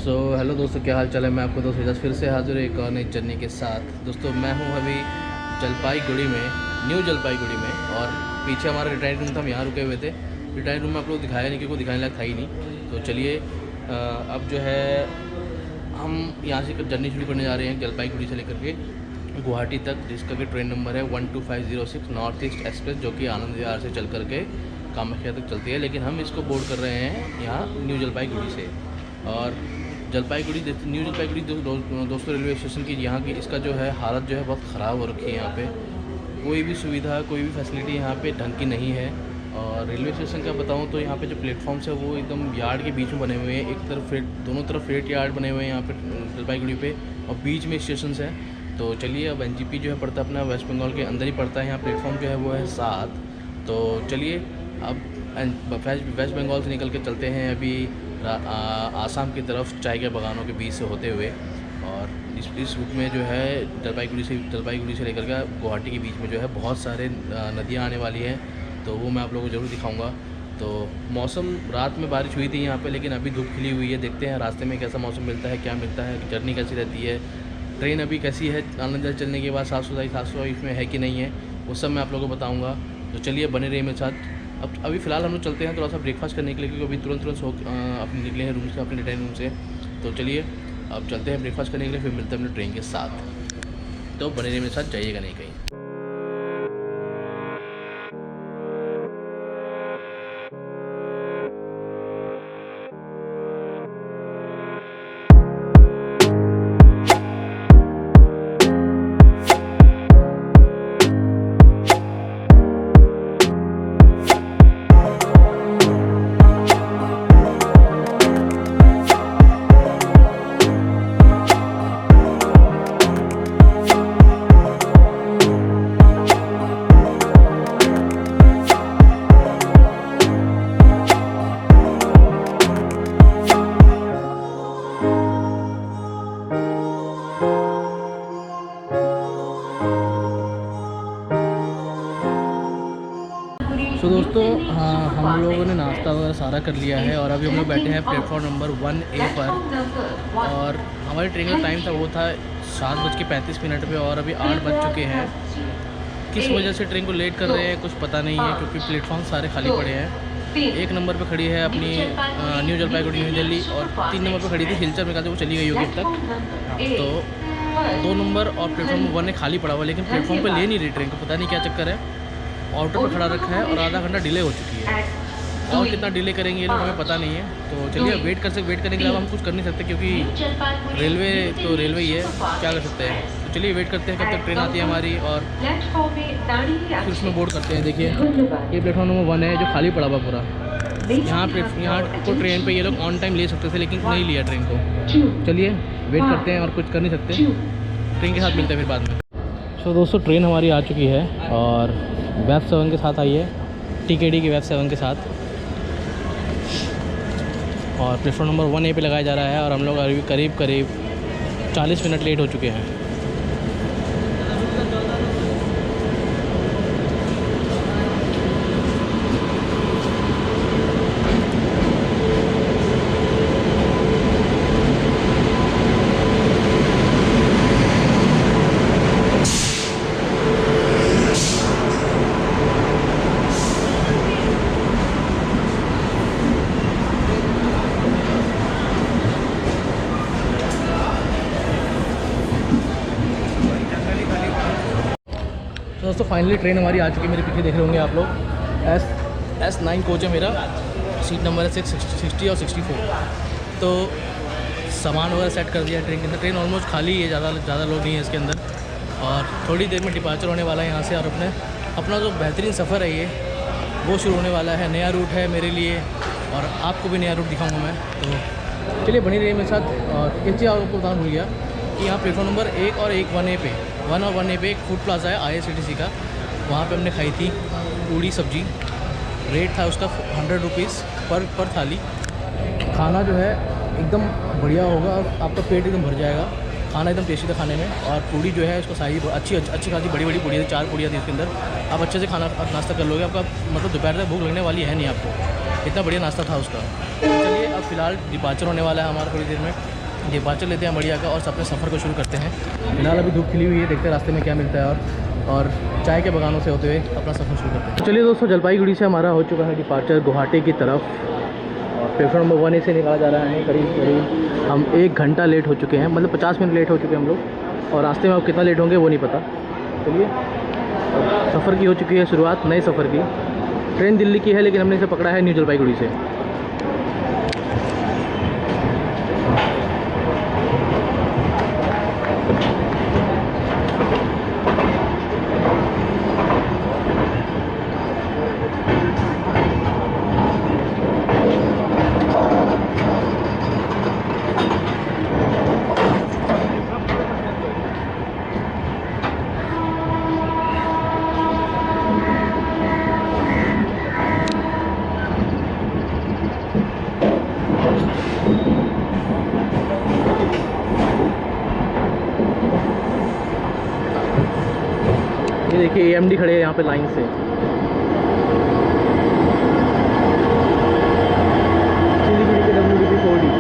Hello दोस्तों, क्या हाल चाल है। मैं आपको दोस्त एजाज फिर से हाजिर एक और नई जर्नी के साथ। दोस्तों मैं हूं अभी जलपाईगुड़ी में, न्यू जलपाईगुड़ी में, और पीछे हमारा रिटायर्ड रूम था, हम यहाँ रुके हुए थे। रिटायर्ड रूम में आप लोग दिखाया नहीं क्योंकि दिखाने लायक था ही नहीं। तो चलिए अब जो है हम यहाँ से जर्नी शुरू करने जा रहे हैं जलपाईगुड़ी से लेकर के गुवाहाटी तक, जिसका कि ट्रेन नंबर है 12506 नॉर्थ ईस्ट एक्सप्रेस, जो कि आनंद विहार से चल करके कामाख्या तक चलती है। लेकिन हम इसको बोर्ड कर रहे हैं यहाँ न्यू जलपाईगुड़ी से। और जलपाईगुड़ी न्यू जलपाईगुड़ी दोस्तों रेलवे स्टेशन की यहाँ की इसका जो है हालत जो है बहुत ख़राब हो रखी है। यहाँ पे कोई भी सुविधा, कोई भी फैसिलिटी यहाँ पे ढंग की नहीं है। और रेलवे स्टेशन का बताऊँ तो यहाँ पे जो प्लेटफॉर्म्स है वो एकदम यार्ड के बीच में बने हुए हैं। एक तरफ दोनों तरफ फ्रेट यार्ड बने हुए हैं यहाँ पे जलपाईगुड़ी पे, और बीच में स्टेशन है। तो चलिए अब एनजीपी जो है पड़ता है अपना वेस्ट बंगाल के अंदर ही पड़ता है। यहाँ प्लेटफॉर्म जो है वो है 7। तो चलिए अब वेस्ट बंगाल से निकल के चलते हैं अभी आसाम की तरफ, चाय के बागानों के बीच से होते हुए। और इस रूट में जो है जलपाईगुड़ी से लेकर के गुवाहाटी के बीच में जो है बहुत सारे नदियाँ आने वाली हैं। तो वो मैं आप लोगों को ज़रूर दिखाऊंगा। तो मौसम रात में बारिश हुई थी यहाँ पे, लेकिन अभी धूप खिली हुई है। देखते हैं रास्ते में कैसा मौसम मिलता है, क्या मिलता है, जर्नी कैसी रहती है, ट्रेन अभी कैसी है, आनंद विहार चलने के बाद साफ़ सफाई इसमें है कि नहीं है, वो सब मैं आप लोगों को बताऊँगा। तो चलिए बने रहिए मेरे साथ। अब अभी फ़िलहाल हम लोग चलते हैं थोड़ा सा ब्रेकफास्ट करने के लिए, क्योंकि अभी तुरंत अपने निकले हैं रूम से, अपने रिटायर्ड रूम से। तो चलिए अब चलते हैं ब्रेकफास्ट करने के लिए, फिर मिलते हैं अपने ट्रेन के साथ। तो बने रहिए मेरे साथ, जाइएगा नहीं कहीं। तो दोस्तों हाँ, हम लोगों ने नाश्ता वगैरह सारा कर लिया है, और अभी हम लोग बैठे हैं प्लेटफॉर्म नंबर 1A पर। और हमारी ट्रेन का टाइम था वो था 7:35 पे, और अभी 8 बज चुके हैं। किस वजह से ट्रेन को लेट कर रहे हैं कुछ पता नहीं है, क्योंकि प्लेटफॉर्म सारे खाली पड़े हैं। 1 नंबर पे खड़ी है अपनी न्यू जलपाईगुड़ी न्यू दिल्ली, और 3 नंबर पे खड़ी थी हिलचर में, वो चली गई होगी अब तक। तो 2 नंबर और प्लेटफॉर्म 1 खाली पड़ा हुआ, लेकिन प्लेटफॉर्म पर ले नहीं रही ट्रेन को, पता नहीं क्या चक्कर है। ऑटो पर खड़ा रखा है और आधा घंटा डिले हो चुकी है, और कितना डिले करेंगे ये लोग हमें पता नहीं है। तो चलिए वेट करने के अलावा हम कुछ कर नहीं सकते, क्योंकि रेलवे तो रेलवे ही है, क्या कर सकते हैं। तो चलिए वेट करते हैं कब तक ट्रेन आती है हमारी, और फिर उसमें बोर्ड करते हैं। देखिए ये प्लेटफॉर्म नंबर 1 है जो खाली पड़ा हुआ पूरा। यहाँ को ट्रेन पे ये लोग ऑन टाइम ले सकते थे, लेकिन नहीं लिया ट्रेन को। चलिए वेट करते हैं, और कुछ कर नहीं सकते। ट्रेन के साथ मिलते हैं फिर बाद में। तो दोस्तों ट्रेन हमारी आ चुकी है, और वेब 7 के साथ आई है, टीकेडी की वेब 7 के साथ। और प्लेटफॉर्म नंबर 1A पे लगाया जा रहा है, और हम लोग अभी करीब 40 मिनट लेट हो चुके हैं। तो दोस्तों फाइनली ट्रेन हमारी आ चुकी है। मेरे पीछे देख रहे होंगे आप लोग S9 कोच है मेरा, सीट नंबर है 60 और 64। तो सामान वगैरह सेट कर दिया ट्रेन के अंदर। ट्रेन ऑलमोस्ट खाली है, ज़्यादा लोग नहीं है इसके अंदर, और थोड़ी देर में डिपार्चर होने वाला है यहाँ से। और अपना जो बेहतरीन सफ़र है ये वो शुरू होने वाला है। नया रूट है मेरे लिए, और आपको भी नया रूट दिखाऊँगा मैं। तो चलिए बनी रहिए मेरे साथ। और एक चीज़ आपको बताना भूल गया कि यहाँ प्लेटफॉर्म नंबर 1 और 1A पे 1 और 1A पे एक फूड प्लाजा है IRCTC का, वहाँ पे हमने खाई थी पूड़ी सब्जी। रेट था उसका 100 रुपीज़ पर थाली। खाना जो है एकदम बढ़िया होगा, और आपका पेट एकदम भर जाएगा। खाना एकदम टेस्टी था खाने में, और पूड़ी जो है उसका साइज़ अच्छी खासी बड़ी पूड़ी थी, 4 पूड़ियाँ थी उसके अंदर। आप अच्छे से नाश्ता कर लोगे, आपका मतलब दोपहर तक भूख लगने वाली है नहीं आपको, इतना बढ़िया नाश्ता था उसका। चलिए अब फ़िलहाल डिपार्चर होने वाला है हमारा, थोड़ी देर में डिपार्चर लेते हैं बढ़िया का और अपने सफ़र को शुरू करते हैं। फिलहाल अभी धूप खिली हुई है, देखते हैं रास्ते में क्या मिलता है और चाय के बगानों से होते हुए अपना सफ़र शुरू करते हैं। तो चलिए दोस्तों, जलपाईगुड़ी से हमारा हो चुका है डिपार्चर गुवाहाटी की तरफ और प्लेटफॉर्म नंबर 1 से निकाला जा रहा है। करीब हम 1 घंटा लेट हो चुके हैं, मतलब 50 मिनट लेट हो चुके हैं हम लोग, और रास्ते में अब कितना लेट होंगे वो नहीं पता। चलिए, सफ़र की हो चुकी है शुरुआत, नए सफ़र की। ट्रेन दिल्ली की है लेकिन हमने इसे पकड़ा है न्यू जलपाईगुड़ी से। ये देखिए AMD खड़े हैं यहाँ पे लाइन से। सिलीगुड़ी के WDP 4D।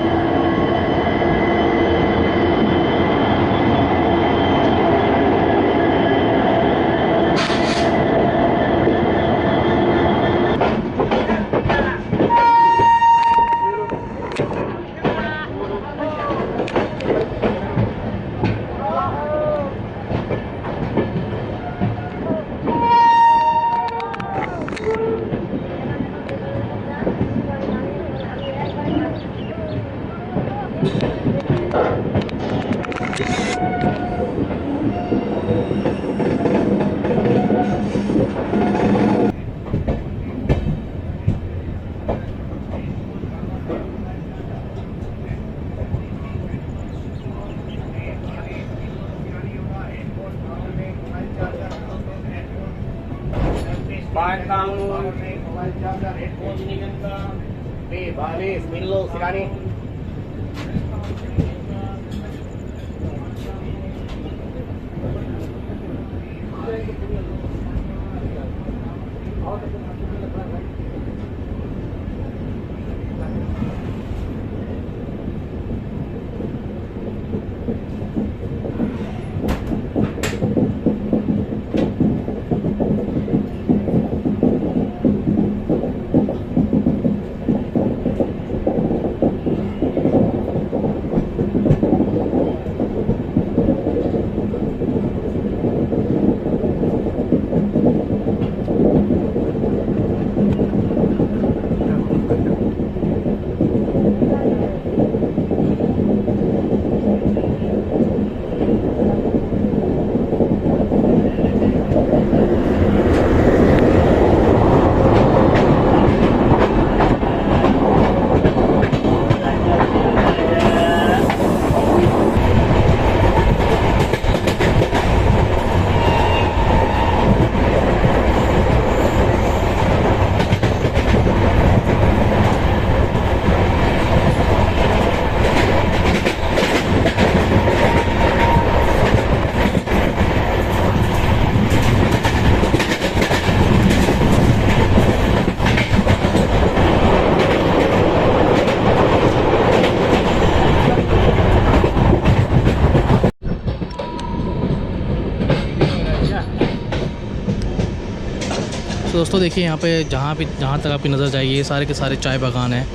तो दोस्तों देखिए, यहाँ पे जहाँ तक आपकी नज़र जाएगी ये सारे के सारे चाय बागान हैं,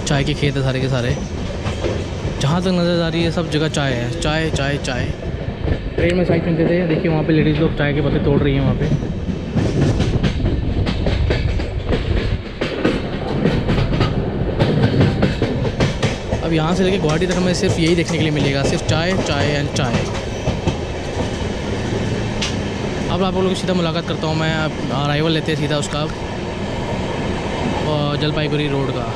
चाय के खेत है सारे के सारे। जहाँ तक नज़र आ रही है सब जगह चाय है, चाय चाय चाय। ट्रेन में चाय पीते थे, देखिए वहाँ पे लेडीज़ लोग चाय के पत्ते तोड़ रही हैं वहाँ पे। अब यहाँ से लेके गुवाहाटी तक हमें सिर्फ यही देखने के लिए मिलेगा, सिर्फ चाय चाय एंड चाय। अब आप लोगों की सीधा मुलाकात करता हूँ मैं, अराइवल लेते हैं सीधा उसका जलपाईगुड़ी रोड का।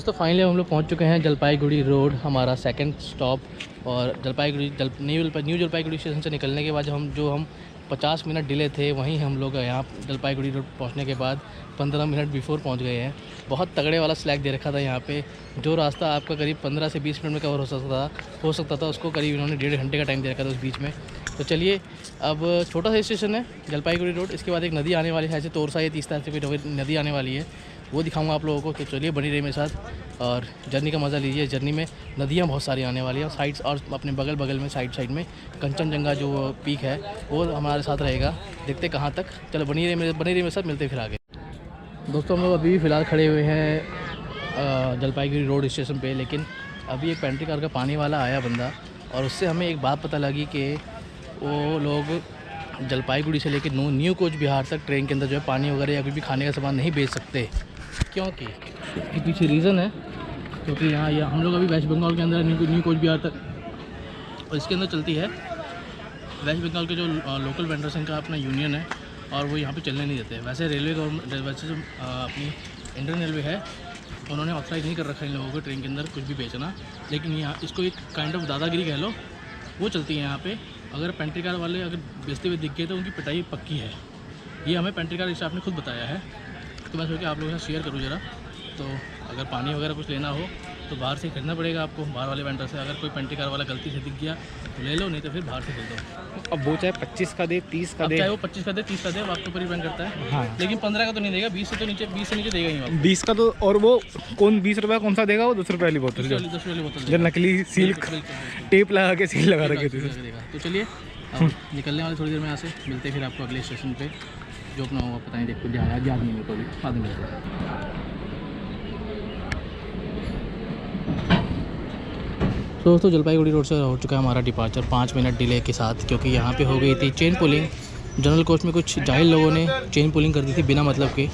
दोस्तों फाइनली हम लोग पहुंच चुके हैं जलपाईगुड़ी रोड, हमारा सेकंड स्टॉप। और न्यू जलपाईगुड़ी स्टेशन से निकलने के बाद जो हम 50 मिनट डिले थे, वहीं हम लोग यहाँ जलपाईगुड़ी रोड पहुँचने के बाद 15 मिनट बिफोर पहुँच गए हैं। बहुत तगड़े वाला स्लैग दे रखा था यहाँ पे। जो रास्ता आपका करीब 15 से 20 मिनट में कवर हो सकता था उसको करीब इन्होंने 1.5 घंटे का टाइम दे रखा था उस बीच में। तो चलिए, अब छोटा सा स्टेशन है जलपाईगुड़ी रोड, इसके बाद एक नदी आने वाली है, ऐसे तोरसा या तीस्ता से कोई नदी आने वाली है, वो दिखाऊंगा आप लोगों को। तो चलिए बनी रही मेरे साथ और जर्नी का मज़ा लीजिए। जर्नी में नदियाँ बहुत सारी आने वाली हैं साइड्स, और अपने बगल में साइड में कंचनजंगा जो पीक है वो हमारे साथ रहेगा। देखते कहाँ तक। चलो बनी रही मेरे साथ, मिलते फिर आगे। दोस्तों हम लोग अभी भी फ़िलहाल खड़े हुए हैं जलपाईगुड़ी रोड स्टेशन पे, लेकिन अभी एक पेंट्री कार का पानी वाला आया बंदा, और उससे हमें एक बात पता लगी कि वो लोग जलपाईगुड़ी से लेकर न्यू कोच बिहार तक ट्रेन के अंदर जो है पानी वगैरह या कुछ भी खाने का सामान नहीं बेच सकते। क्योंकि इसके पीछे रीज़न है, क्योंकि यहाँ हम लोग अभी वेस्ट बंगाल के अंदर न्यू कोच बिहार तक, और इसके अंदर चलती है वेस्ट बंगाल के जो लोकल वेंडर्स हैं, इनका अपना यूनियन है, और वो यहाँ पे चलने नहीं देते। वैसे रेलवे गवर्नमेंट, वैसे जो अपनी इंडियन रेलवे है, उन्होंने ऑथराइज नहीं कर रखा है इन लोगों को ट्रेन के अंदर कुछ भी बेचना, लेकिन यहाँ इसको एक काइंड ऑफ दादागिरी कह लो, वो चलती है यहाँ पे। अगर पेंट्री कार वाले अगर बेचते हुए दिख गए तो उनकी पिटाई पक्की है। ये हमें पेंट्री कार स्टाफ ने खुद बताया है, तो मैं सोचा आप लोगों के साथ शेयर करूँ ज़रा। तो अगर पानी वगैरह कुछ लेना हो तो बाहर से खरीदना पड़ेगा आपको, बाहर वाले वेंडर से। अगर कोई पेंट्री कार वाला गलती से दिख गया तो ले लो, नहीं तो फिर बाहर से खरीदो। अब वो चाहे 25 का दे, 30 का दे, चाहे वो 25 का दे, 30 का दे, वो आपके ऊपर डिपेंड करता है। हाँ। लेकिन 15 का तो नहीं देगा, 20 से नीचे देगा ही आपको। 20 का तो, और वो कौन 20 रुपये कौन सा देगा, वो 10 रुपये वाली बोतल, 10 वाली बोतल जो नकली सील टेप लगा के सील लगा रखे थे। तो चलिए अब निकलने वाले थोड़ी देर में यहाँ से, मिलते हैं फिर आपको अगले स्टेशन पे, जो अपना होगा पता नहीं, देखो याद नहीं मेरे को अभी, बाद में मिलते हैं। तो दोस्तों जलपाईगुड़ी रोड से हो चुका है हमारा डिपार्चर 5 मिनट डिले के साथ, क्योंकि यहाँ पे हो गई थी चेन पुलिंग। जनरल कोच में कुछ जाहिल लोगों ने चेन पुलिंग कर दी थी बिना मतलब के।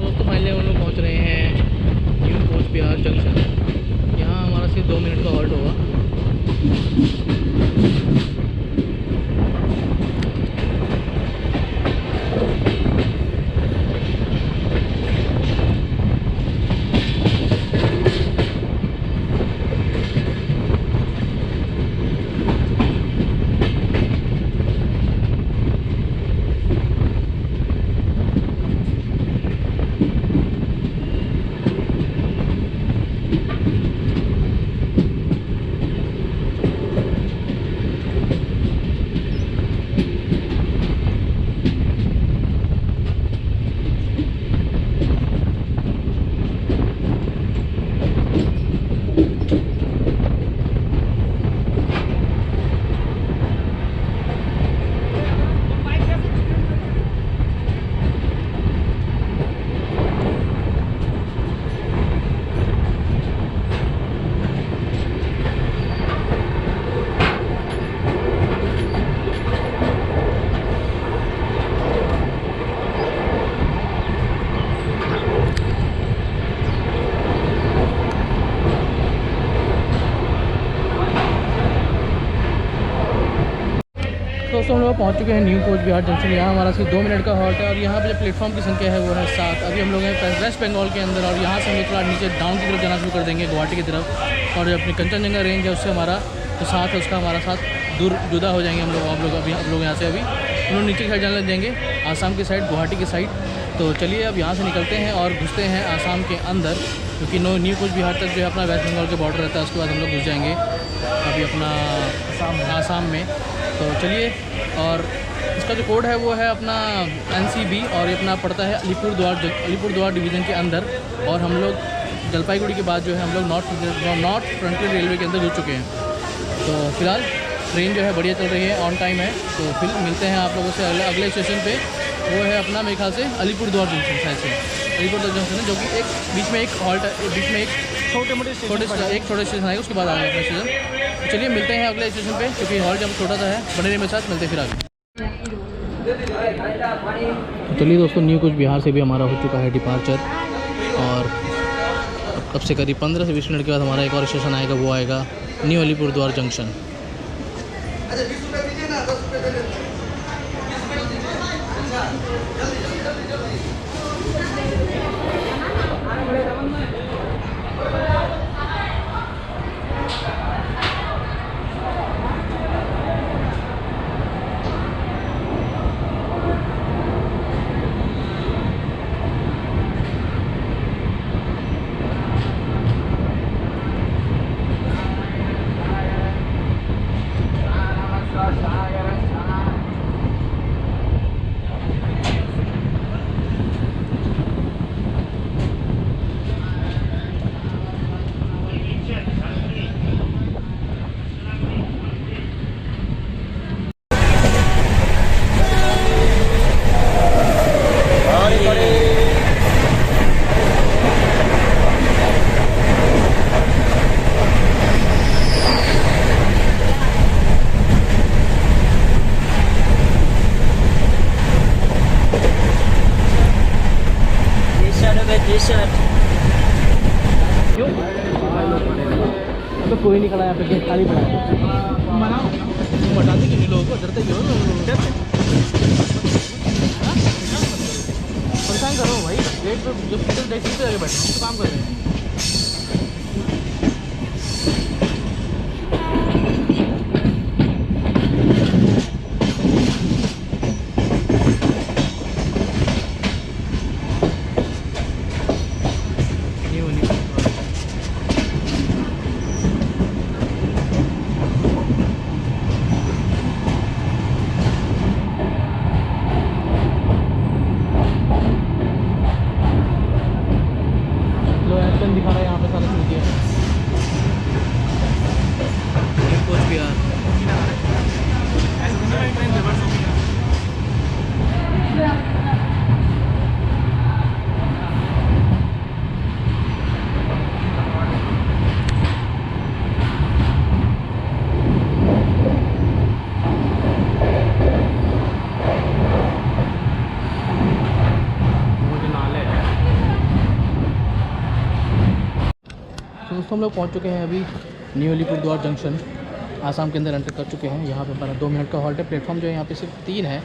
दोस्तों फाइनली हम लोग पहुँच रहे हैं न्यू कोच बिहार जंक्शन। यहाँ हमारा सिर्फ 2 मिनट का हॉल्ट होगा। दोस्तों हम लोग पहुँच चुके हैं न्यू कोच बिहार जंक्शन। यहाँ हमारा सिर्फ 2 मिनट का हॉल्ट है और यहाँ पे जो प्लेटफॉर्म की संख्या है वो है 7। अभी हम लोग हैं वेस्ट बंगाल के अंदर और यहाँ से हम लोग थोड़ा नीचे डाउन की तरफ जाना शुरू कर देंगे गुवाहाटी की तरफ। और जो अपनी कंचनजंगा रेंज है उससे हमारा जो साथ है उसका हमारा साथ दूर जुदा हो जाएंगे हम लोग अब लोग यहाँ से अभी हम लोग नीचे की साइड जाने लग जाएंगे, आसाम की साइड, गुवाहाटी की साइड। तो चलिए अब यहाँ से निकलते हैं और घुसते हैं आसाम के अंदर, क्योंकि न्यू कोच बिहार तक जो है अपना वेस्ट बंगाल के बॉर्डर रहता है। उसके बाद हम लोग घुस जाएंगे अभी अपना आसाम में। तो चलिए, और इसका जो कोड है वो है अपना NCB और ये अपना पड़ता है अलीपुरद्वार डिवीज़न के अंदर। और हम लोग जलपाईगुड़ी के बाद जो है हम लोग नॉर्थ फ्रंटियर रेलवे के अंदर घुस चुके हैं। तो फिलहाल ट्रेन जो है बढ़िया चल रही है, ऑन टाइम है। तो फिर मिलते हैं आप लोगों से अगले स्टेशन पे, वो है अपना मेरे ख्याल से अलीपुरद्वार जंक्शन शायद से। अलीपुरद्वार जंक्शन है जो कि एक बीच में एक हॉल्ट है, बीच में एक छोटे स्टेशन आएगा, उसके बाद आएगा अपना स्टेशन। तो चलिए मिलते हैं अगले स्टेशन पे, क्योंकि हॉल्ट जब छोटा सा है। बने रहिए मेरे साथ, मिलते हैं फिर आगे। चलिए दोस्तों, न्यू कोच बिहार से भी हमारा हो चुका है डिपार्चर और तब से करीब 15 से 20 मिनट के बाद हमारा एक और स्टेशन आएगा, वो आएगा न्यू अलीपुरद्वार जंक्शन। क्यों? तो कोई नहीं खड़ा यहाँ पे, गेट खाली पड़ा है। बताते क्यों नहीं लोगों को, डरते क्यों? परेशान करो भाई, गेट पे जब टैक्सी पे आगे बैठे हम तो काम कर रहे हैं। दोस्तों हम लोग पहुंच चुके हैं अभी न्यू अलीपुरद्वार जंक्शन, आसाम के अंदर एंटर कर चुके हैं। यहाँ पे हमारा 2 मिनट का हॉल्ट है। प्लेटफॉर्म जो है यहाँ पे सिर्फ 3 है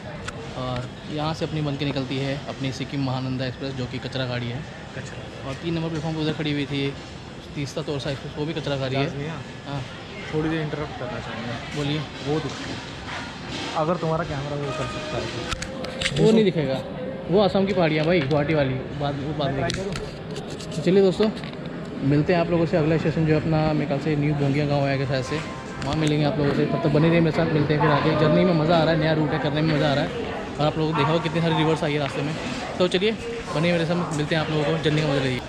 और यहाँ से अपनी बन के निकलती है अपनी सिक्किम महानंदा एक्सप्रेस, जो कि कचरा गाड़ी है। कचरा। और 3 नंबर प्लेटफॉर्म पर उधर खड़ी हुई थी तीसरा तोरसा एक्सप्रेस, वो भी कचरा गाड़ी है। हाँ, थोड़ी देर इंटरप्ट करना चाहूँगा। बोलिए। वो अगर तुम्हारा कैमरा वो कर सकता है वो नहीं दिखेगा, वो असम की पहाड़ियाँ भाई, गुवाहाटी वाली बात में। चलिए दोस्तों, मिलते हैं आप लोगों से अगला स्टेशन जो है अपना मेरे ख्याल से न्यू बोंगिया गाँव आएगा शायद से, वहाँ मिलेंगे आप लोगों से। तब तक बने रहिए मेरे साथ, मिलते हैं फिर आगे। जर्नी में मज़ा आ रहा है, नया रूट है, करने में मज़ा आ रहा है और आप लोगों को देखा हो कितनी सारी रिवर्स आई है रास्ते में। तो चलिए बने मेरे साथ, मिलते हैं आप लोगों को, जर्नी का मज़ा रही।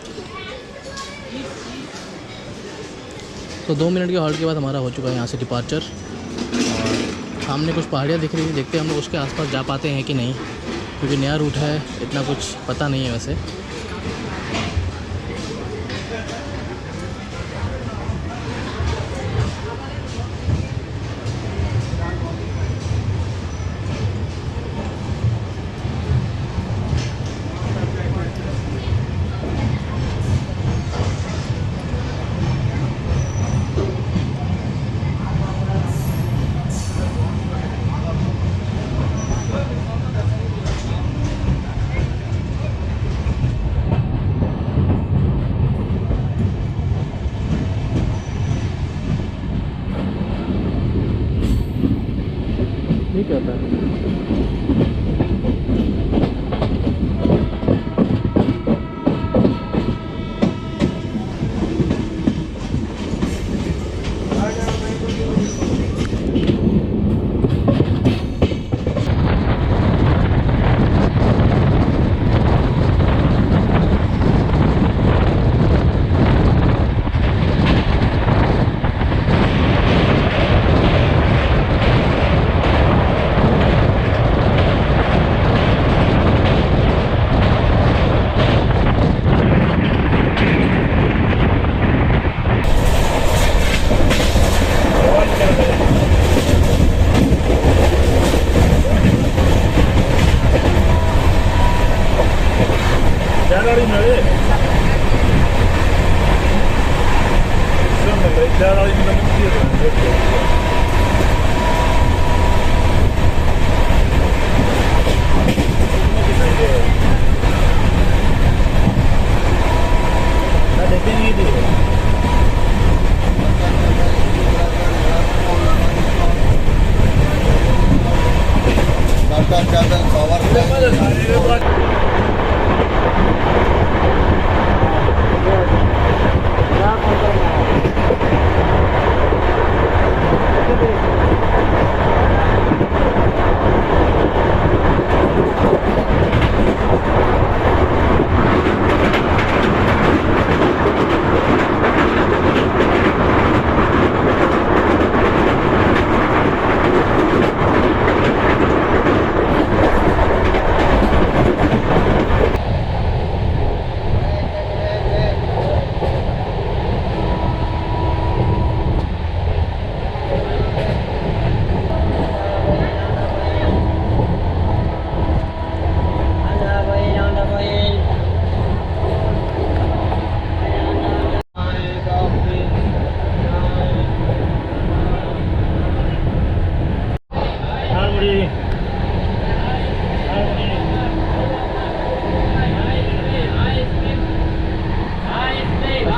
तो 2 मिनट के हॉल्ट के बाद हमारा हो चुका है यहाँ से डिपार्चर और सामने कुछ पहाड़ियाँ दिख रही है। देखते हैं हम लोग उसके आसपास जा पाते हैं कि नहीं, क्योंकि नया रूट है, इतना कुछ पता नहीं है वैसे। ठीक है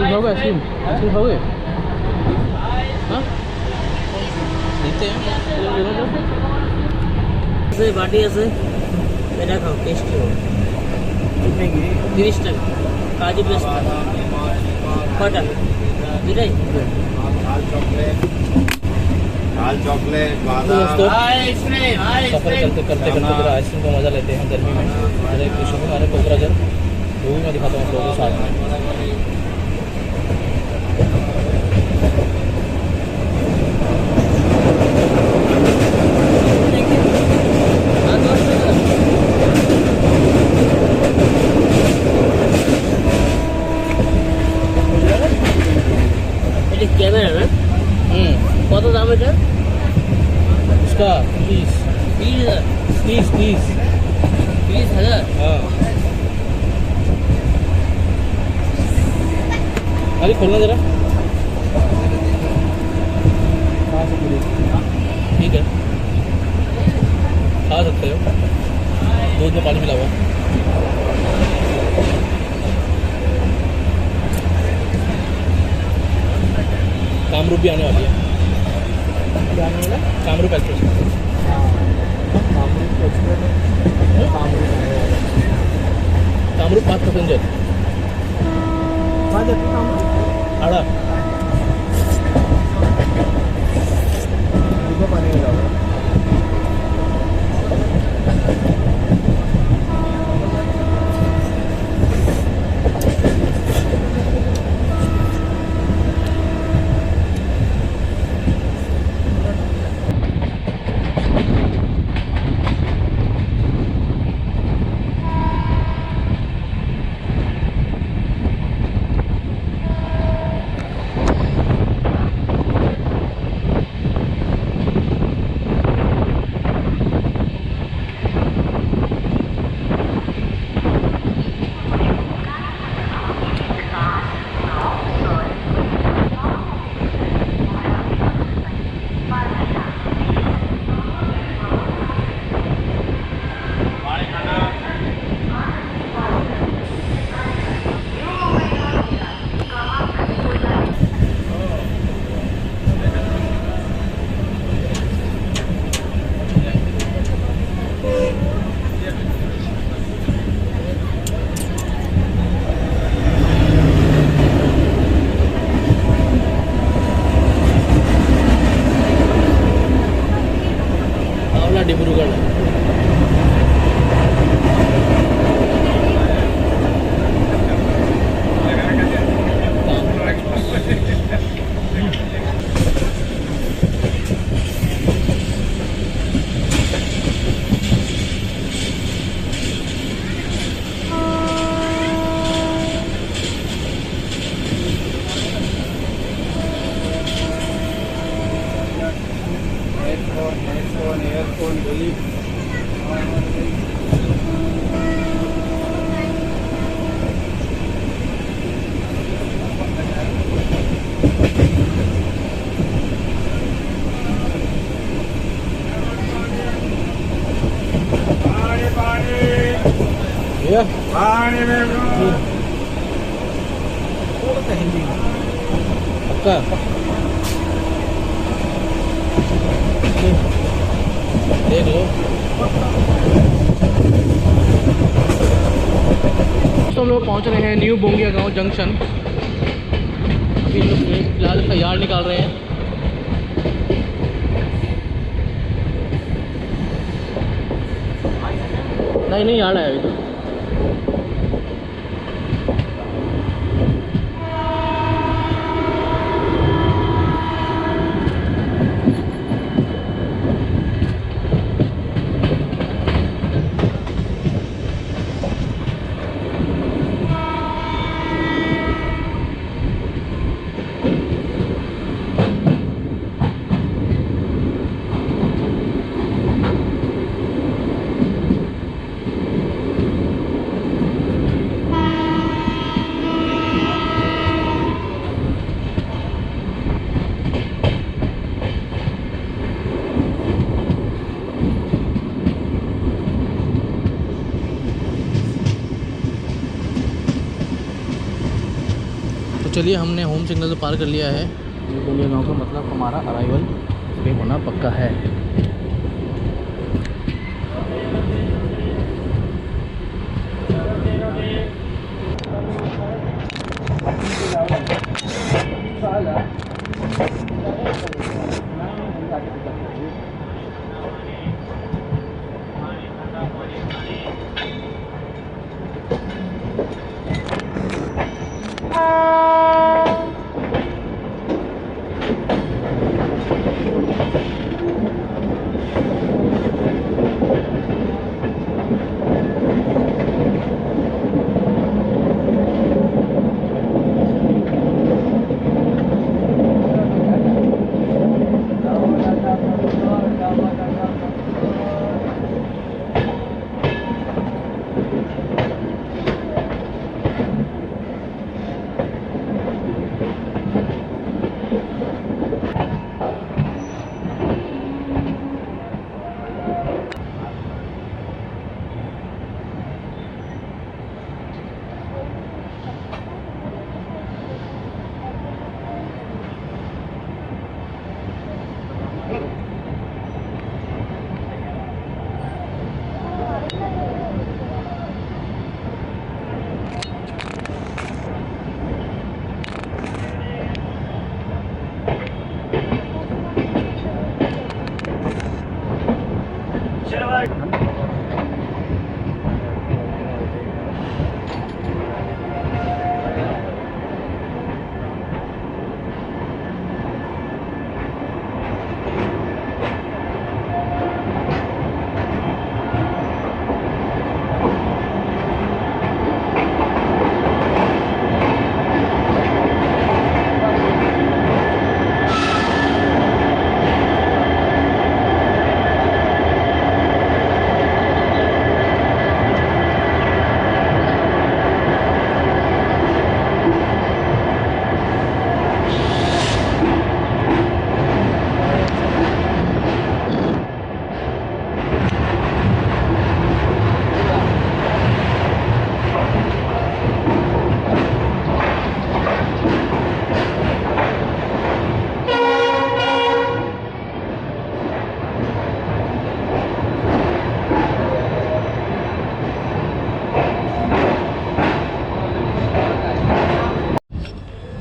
खाओगे आइसक्रीम? आइसक्रीम खाओगे? हाँ देखते हैं। बाटी আছে এটা খাও টেস্টি হবে কিতনে কি 30 টাকা কাজু পেস্তা কটা দুটাই लाल चॉकलेट दोस्तों आइसक्रीम सफर करते करते फिर आइसक्रीम का मज़ा लेते हैं गर्मी में। मेरे कृष्ण हमारे कोकराझर वो भी मैं दिखाता हूँ आप लोगों के साथ में। कैमरा ना কত দাম এটা इसका 20 20,000 हाँ अरे खोलना जरा। ठीक है, खा सकते हो, दूध में पानी मिला हुआ है। कामरूप भी आने वाली है, कामरूप एक्सप्रेस। कामरूप 5 पैसेंजर आड़ा डिब्रूगढ़। एयरफोन दिल्ली भैया पानी में पक्का देख लो। तो हम लोग पहुँच रहे हैं न्यू बोंगिया गांव जंक्शन। अभी लोग फिलहाल इसका यार्ड निकाल रहे हैं। नहीं यार्ड है अभी तो। तो चलिए हमने होम सिग्नल तो पार कर लिया है। न्यू बोंगिया गाँव का मतलब हमारा अराइवल पे होना पक्का है।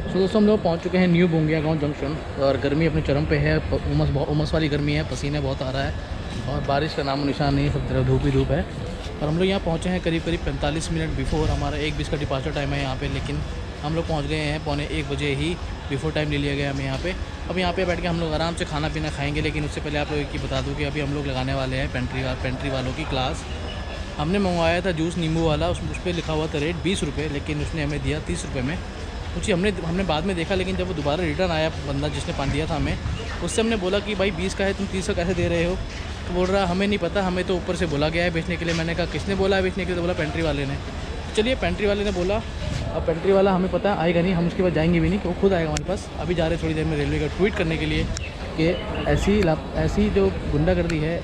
तो दोस्तों हम लोग पहुंच चुके हैं न्यू बोंगिया गांव जंक्शन और गर्मी अपने चरम पे है। उमस वाली गर्मी है, पसीने बहुत आ रहा है और बारिश का नामो निशान नहीं है, सब तरफ धूप ही धूप है। और हम लोग यहाँ पहुँचे हैं करीब 45 मिनट बिफोर। हमारा 1:20 का डिपार्चर टाइम है यहाँ पे, लेकिन हम लोग पहुँच गए हैं 1:45 बजे ही। बिफोर टाइम ले लिया गया हमें यहाँ पे। अब यहाँ पे बैठ के हम लोग आराम से खाना पीना खाएँगे, लेकिन उससे पहले आप लोगों की बता दूँ कि अभी हम लोग लगाने वाले हैं पेंट्री वालों की क्लास। हमने मंगवाया था जूस नींबू वाला, उस पर लिखा हुआ था रेट 20 रुपये, लेकिन उसने हमें दिया 30 रुपये में। कुछ हमने बाद में देखा, लेकिन जब वो दोबारा रिटर्न आया बंदा जिसने पान दिया था हमें, उससे हमने बोला कि भाई 20 का है, तुम 30 का कैसे दे रहे हो? तो बोल रहा हमें नहीं पता, हमें तो ऊपर से बोला गया है बेचने के लिए। मैंने कहा किसने बोला है बेचने के लिए? तो बोला पेंट्री वाले ने। चलिए पेंट्री वाले ने बोला, अब पेंट्री वाला हमें पता आएगा नहीं, हम उसके बाद जाएंगे भी नहीं, कि वो खुद आएगा हमारे पास। अभी जा रहे थोड़ी देर में रेलवे का ट्वीट करने के लिए कि ऐसी जो गुंडागर्दी है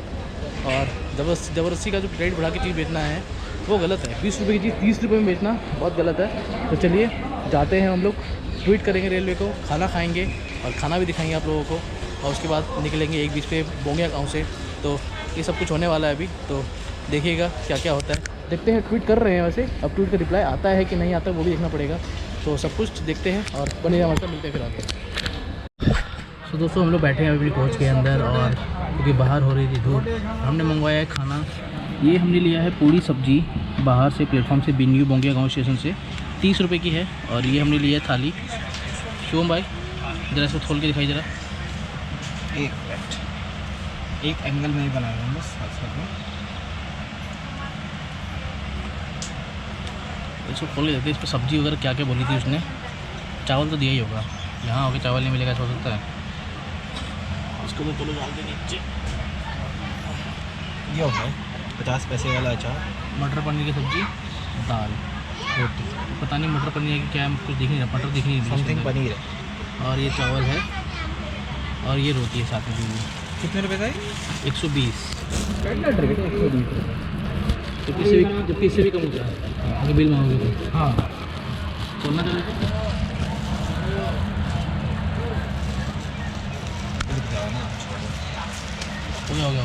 और ज़बरदस्ती का जो रेट बढ़ा के चीज़ बेचना है वो गलत है। 20 रुपये की चीज़ 30 रुपये में बेचना बहुत गलत है। तो चलिए जाते हैं हम लोग, ट्वीट करेंगे रेलवे को, खाना खाएंगे और खाना भी दिखाएंगे आप लोगों को, और उसके बाद निकलेंगे 1:20 पे बोंगिया गाँव से। तो ये सब कुछ होने वाला है अभी, तो देखिएगा क्या क्या होता है। देखते हैं, ट्वीट कर रहे हैं वैसे, अब ट्वीट का रिप्लाई आता है कि नहीं आता वो भी देखना पड़ेगा। तो सब कुछ देखते हैं और बने हमारे साथ, मिलते हैं फिर आते। तो दोस्तों हम लोग बैठे हैं अभी कोच के अंदर, और क्योंकि बाहर हो रही थी धूप, हमने मंगवाया है खाना। ये हमने लिया है पूड़ी सब्जी बाहर से, प्लेटफॉर्म से, न्यू बोंगिया गाँव स्टेशन से, 30 रुपये की है। और ये हमने लिया है थाली। शुभम भाई ज़रा इसको खोल के दिखाई जरा। एक एंगल में ही बनाया हूँ बस साथ में। इसको खोल के देखते इस पर सब्ज़ी वगैरह क्या क्या बोली थी उसने। चावल तो दिया ही होगा, यहाँ होकर चावल नहीं मिलेगा ऐसा हो सकता है। इसको तो चलो डाल दे नीचे। ये होगा 50 पैसे वाला अचार, मटर पनीर की सब्ज़ी, दाल, रोटी। पता नहीं मटर पनीर की क्या है, कुछ दिख नहीं रहा, मटर दिख नहीं रही, समथिंग पनीर है। और ये चावल है और ये रोटी है साथ में दी हुई। कितने रुपए का है? 120। 120। जबकि इससे भी कम होता है अगर बिल मांगोगे तो। हाँ खोलना चले हो गया।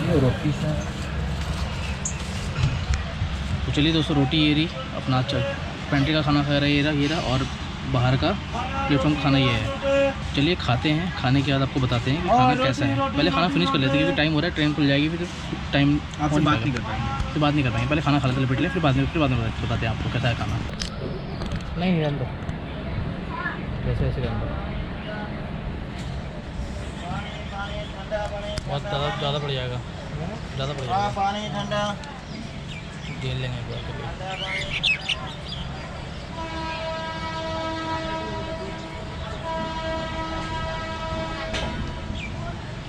ये रोटी से। तो चलिए दोस्तों, रोटी ये रही, अपना पेंट्री का खाना खा रहा है ये रहा, और बाहर का प्लेटफॉर्म का खाना ये है। चलिए खाते हैं, खाने के बाद आपको बताते हैं कि खाना कैसा है। पहले खाना फिनिश कर लेते हैं क्योंकि टाइम हो रहा है, ट्रेन खुल जाएगी, फिर टाइम आपसे बात नहीं कर पाएंगे। तो बात नहीं कर पाएंगे। पहले खाना खा लेते हैं, फिर बाद में बताते हैं आपको कैसा है खाना। नहीं रहने दो, वैसे रहने दो, बहुत ज़्यादा पड़ जाएगा, पानी ठंडा झेल लेंगे एक बार कभी।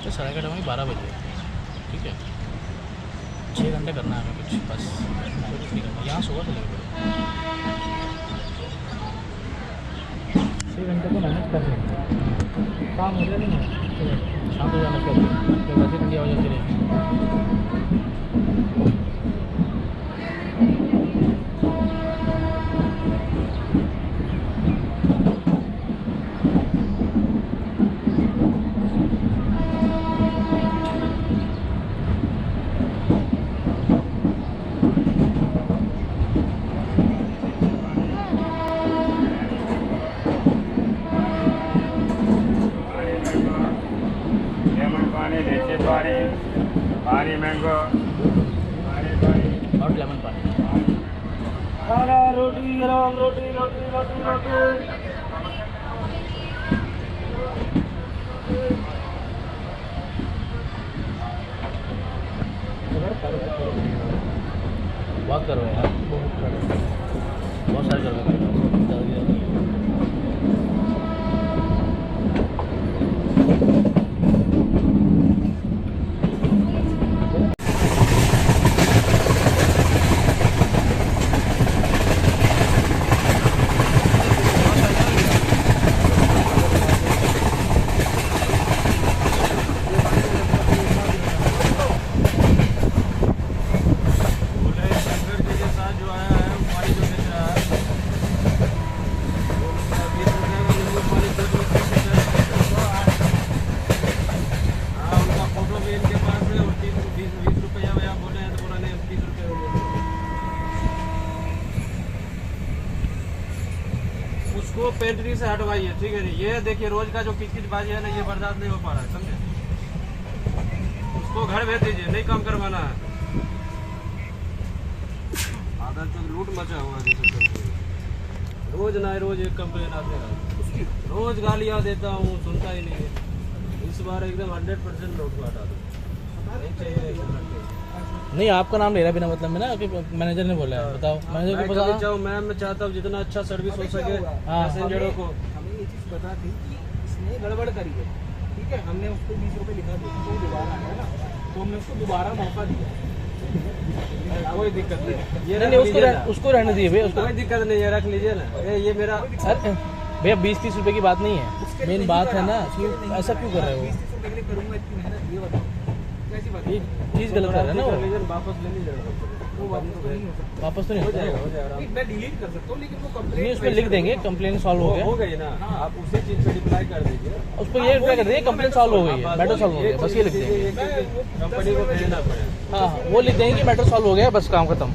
तो 11:30 12 बजे, ठीक है, 6 घंटे करना है हमें कुछ, बस कुछ नहीं करना। यहाँ सुबह से लगे 6 घंटे को मैनेज कर लेंगे, काम हो जाएगा ना। शाम को जाना फिर वैसे ठंडी हो जाती रहेगी। पानी पानी मैंगो पानी पानी हॉट लेमन पानी। खाना रोटी गरम रोटी रोटी रोटी रोटी बहुत करो यार, बहुत सारे करो। उसको पेंट्री से हटवाइए, ठीक है। नहीं ये देखिए रोज का जो किचकिच बाजी है ना, ये बर्दाश्त नहीं हो पा रहा है, समझे। उसको घर भेज दीजिए, नहीं कम करवाना है। आधा तो लूट मचा हुआ है जैसे रोज ना रोज एक कंप्लेन आते हैं, रोज गालियाँ देता हूँ, सुनता ही नहीं है। इस बार एकदम 100% नोट को हटा दो, नहीं चाहिए ऐसे लड़के। नहीं, आपका नाम ले रहा बिना मतलब में ना, कि मैनेजर ने बोला है। बताओ मैनेजर को मैं पता। चाहूँ मैं चाहता हूँ जितना अच्छा सर्विस हो सके हाँ। पैसेंजरों को। हमें ये चीज़ पता थी कि इसने गड़बड़ करी है, ठीक है। हमने उसको 20 रुपये लिखा दिया, तो दोबारा आया ना, तो हमने उसको दोबारा मौका दिया। कोई दिक्कत नहीं, ये नहीं, उसको रहने दिए भैया, उसको। कोई दिक्कत नहीं है, रख लीजिए ना। ये मेरा अरे भैया 20-30 रुपए की बात नहीं है, मेन बात है ना कि ऐसा क्यों कर रहे हो। 20-30 रुपये के लिए करूँगा इतनी मेहनत, ये बताओ कैसी बात ये है। चीज़ गलत कर रहा है ना वो। वापस ले नहीं जाएगा, वो वापस तो नहीं हो सकता। वापस तो नहीं हो होता जाएगा, है। हो जाएगा। नहीं, मैं डिलीट कर सकता हूँ, लेकिन वो नहीं, कंप्लेंट उसमें लिख देंगे कंप्लेन सॉल्व हो गया। हो गई ना, आप उसी चीज पे रिप्लाई कर दीजिए। उस पर ये रिप्लाई कर देंगे कंप्लेन सॉल्व हो गई है, मैटर सॉल्व हो गया, बस ये लिख देंगे। कंपनी को भेजना पड़ेगा। हाँ, वो लिख देंगे कि मैटर सॉल्व हो गया, बस काम खत्म।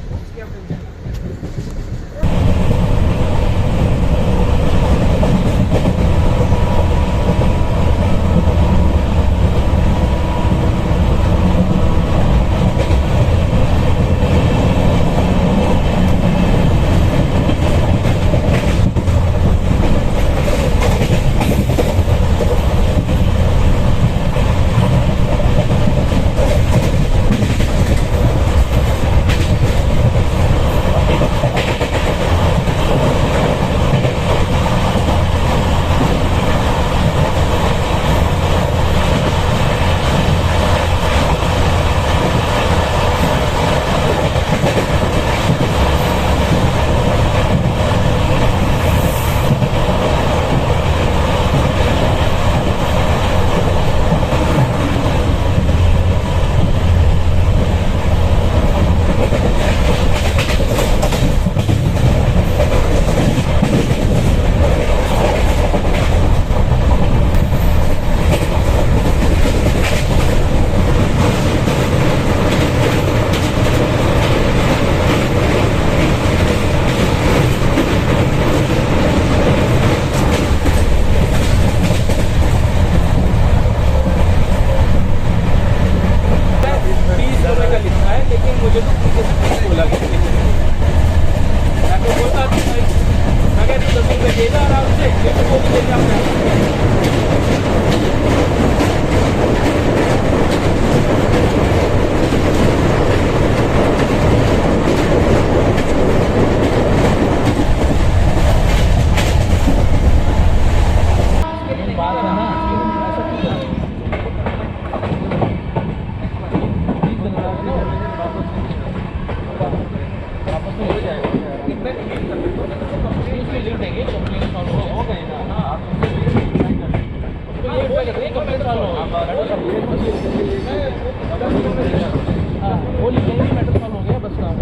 वो लिख देंगे मैटर सॉल्व हो गया, बस काम।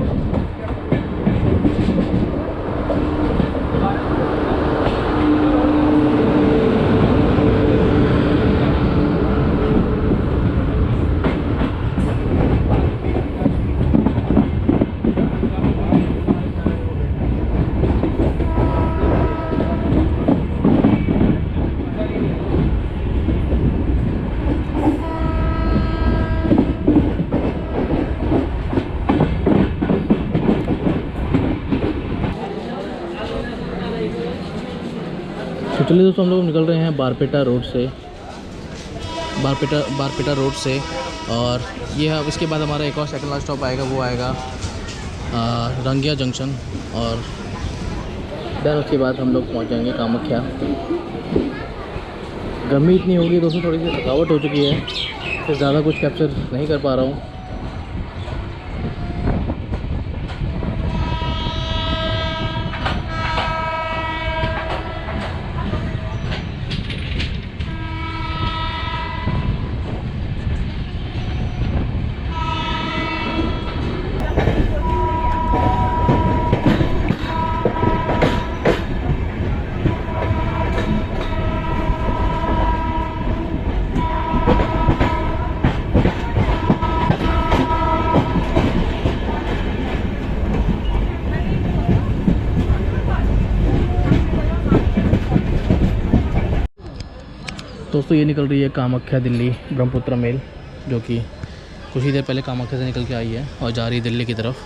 फाइनली दोस्तों हम लोग निकल रहे हैं बारपेटा रोड से, बारपेटा रोड से। और ये अब इसके बाद हमारा एक और सेकंड लास्ट स्टॉप आएगा, वो आएगा रंगिया जंक्शन। और देन उसके बाद हम लोग पहुंच जाएंगे कामाख्या। गर्मी इतनी होगी दोस्तों, थोड़ी सी थकावट हो चुकी है, फिर ज़्यादा कुछ कैप्चर नहीं कर पा रहा हूँ। दोस्तों ये निकल रही है कामाख्या दिल्ली ब्रह्मपुत्र मेल, जो कि कुछ ही देर पहले कामाख्या से निकल के आई है और जा रही है दिल्ली की तरफ।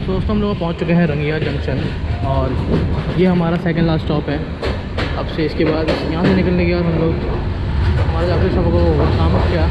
दोस्तों हम लोग पहुंच चुके हैं रंगिया जंक्शन और ये हमारा सेकंड लास्ट स्टॉप है। अब से इसके बाद यहाँ से निकलने के बाद हम लोग हमारा आखिरी स्टॉप होगा कामाख्या।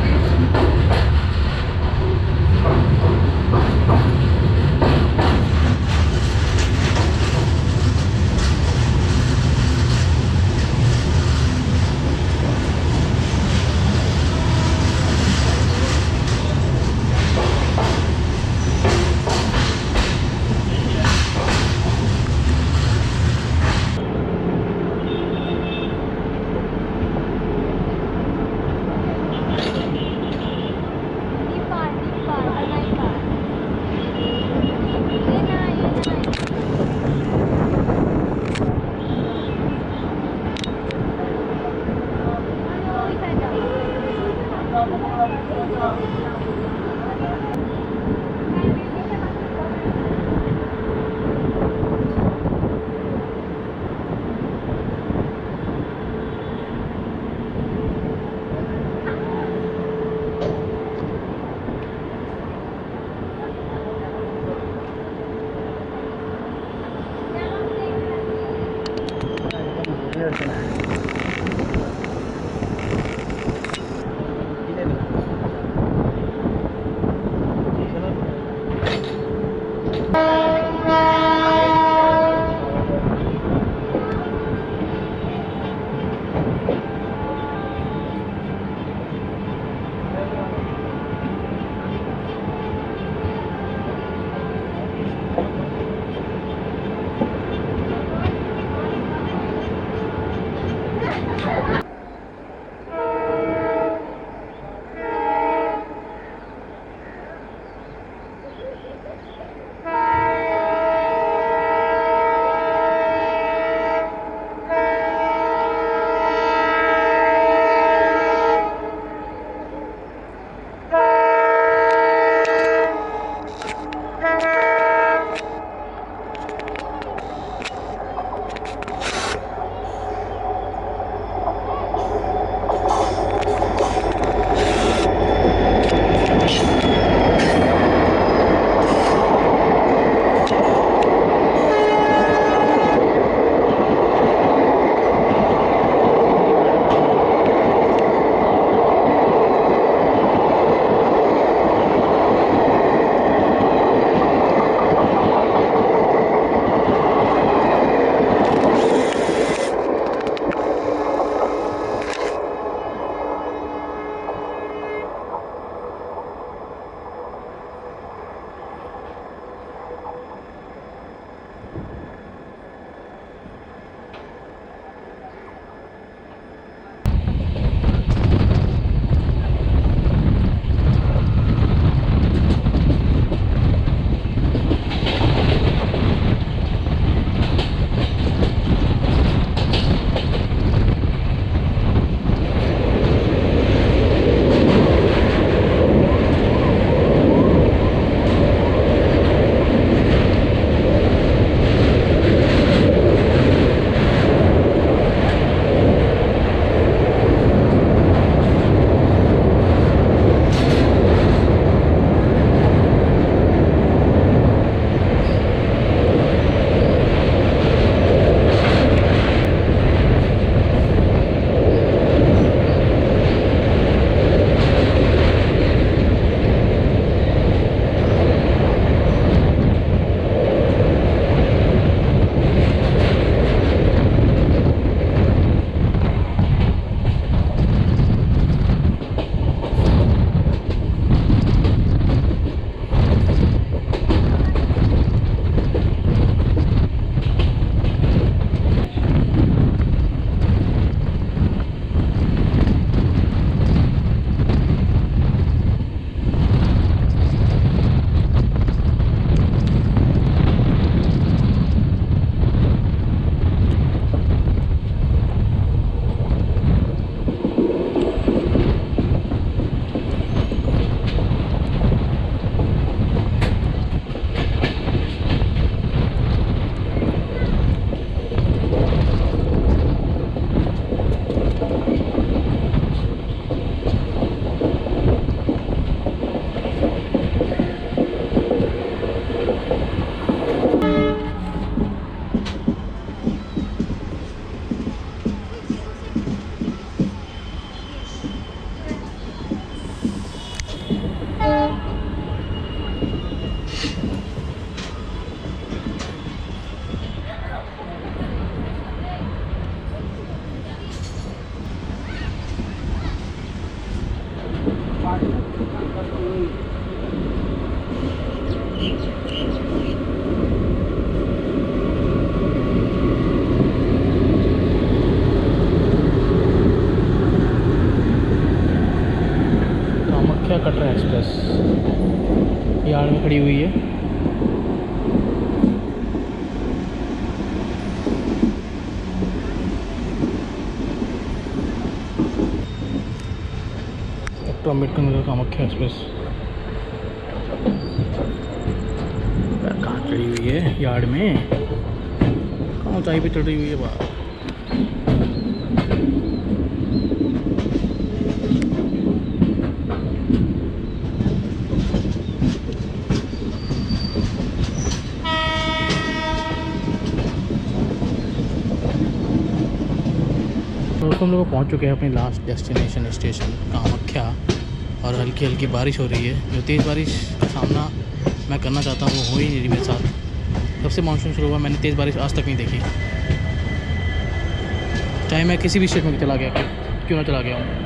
खड़ी हुई है। डॉक्टर अम्बेडकर नगर कामाख्या एक्सप्रेस कहाँ चढ़ी हुई है? यार्ड में। कहाँ ऊंचाई पे चढ़ रही हुई है बात। दोस्तों हम लोग पहुँच चुके हैं अपनी लास्ट डेस्टिनेशन स्टेशन कामाख्या, और हल्की हल्की बारिश हो रही है। जो तेज़ बारिश का सामना मैं करना चाहता हूँ वो हो ही नहीं रही मेरे साथ। जब से मानसून शुरू हुआ मैंने तेज़ बारिश आज तक नहीं देखी, चाहे मैं किसी भी स्टेट में चला गया क्यों ना चला गया हूँ।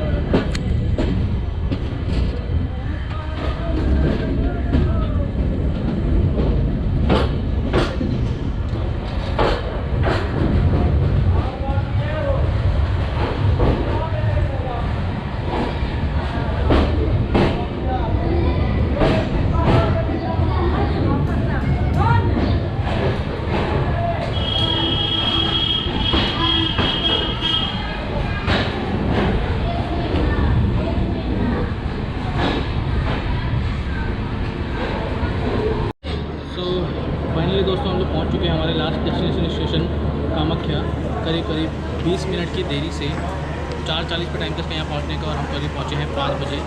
फाइनली दोस्तों हम लोग पहुंच चुके हैं हमारे लास्ट डेस्टिनेशन स्टेशन कामाख्या। करीब 20 मिनट की देरी से 4:40 पे टाइम तक यहाँ पहुंचने का, और हम करीब पहुंचे हैं 5 बजे।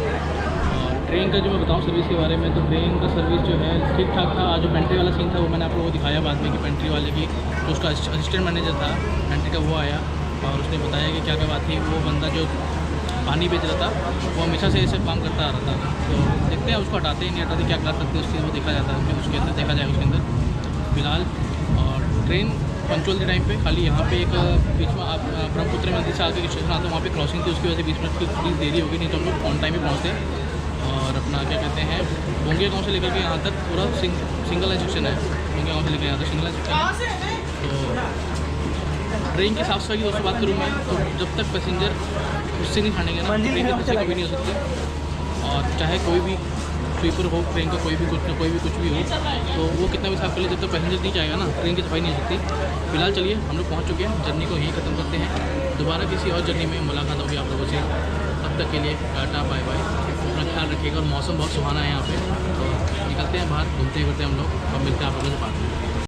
और ट्रेन का जो मैं बताऊं सर्विस के बारे में, तो ट्रेन का सर्विस जो है ठीक ठाक था। जो पेंट्री वाला सीन था वो मैंने आप लोगों को दिखाया बाद में, कि पेंट्री वाले की जो उसका असिस्टेंट मैनेजर था पेंट्री का वो आया और उसने बताया कि क्या क्या बात थी। वो बंदा जो पानी बेच रहा था वो हमेशा से ऐसे काम करता आ रहा था। तो देखते हैं उसको हटाते नहीं हटाते, क्या कर सकते हैं उस चीज़ को देखा जाता है, उसके अंदर देखा जाएगा उसके अंदर फिलहाल। और ट्रेन पंचुअल के टाइम पे, खाली यहाँ पे एक बीच में आप ब्रह्मपुत्र मंदिर से आगे स्टेशन आता है, वहाँ पे क्रॉसिंग थी, उसकी वजह से 20 मिनट की प्लीज़ देरी होगी, नहीं तो हम लोग ऑन टाइम ही पहुँचते। और अपना क्या कहते हैं, बोंगे गाँव से लेकर के यहाँ तक पूरा सिंगल लाइन सेक्शन है। बोंगे गाँव से लेकर यहाँ तक सिंगल लाइन सेक्शन है। तो ट्रेन की साफ सफाई की दोस्तों बात करूँ मैं, तो जब तक पैसेंजर उससे नहीं खानेंगे ना, ट्रेन के पीछे कभी नहीं हो सकती। और चाहे कोई भी स्वीपर हो ट्रेन का, कोई भी कुछ हो, तो वो कितना भी साफ कर ले, जब तक पैसेंजर नहीं जाएगा ना ट्रेन की सफाई नहीं हो सकती। फिलहाल चलिए हम लोग पहुँच चुके हैं, जर्नी को यहीं ख़त्म करते हैं। दोबारा किसी और जर्नी में मुलाकात होगी आप लोगों से, तब तक के लिए टाटा बाय बाय। अपना ख्याल रखिएगा, और मौसम बहुत सुहाना है यहाँ पे। तो निकलते हैं बाहर, घूमते फिरते हम लोग, और मिलते हैं आप लोगों से बात में।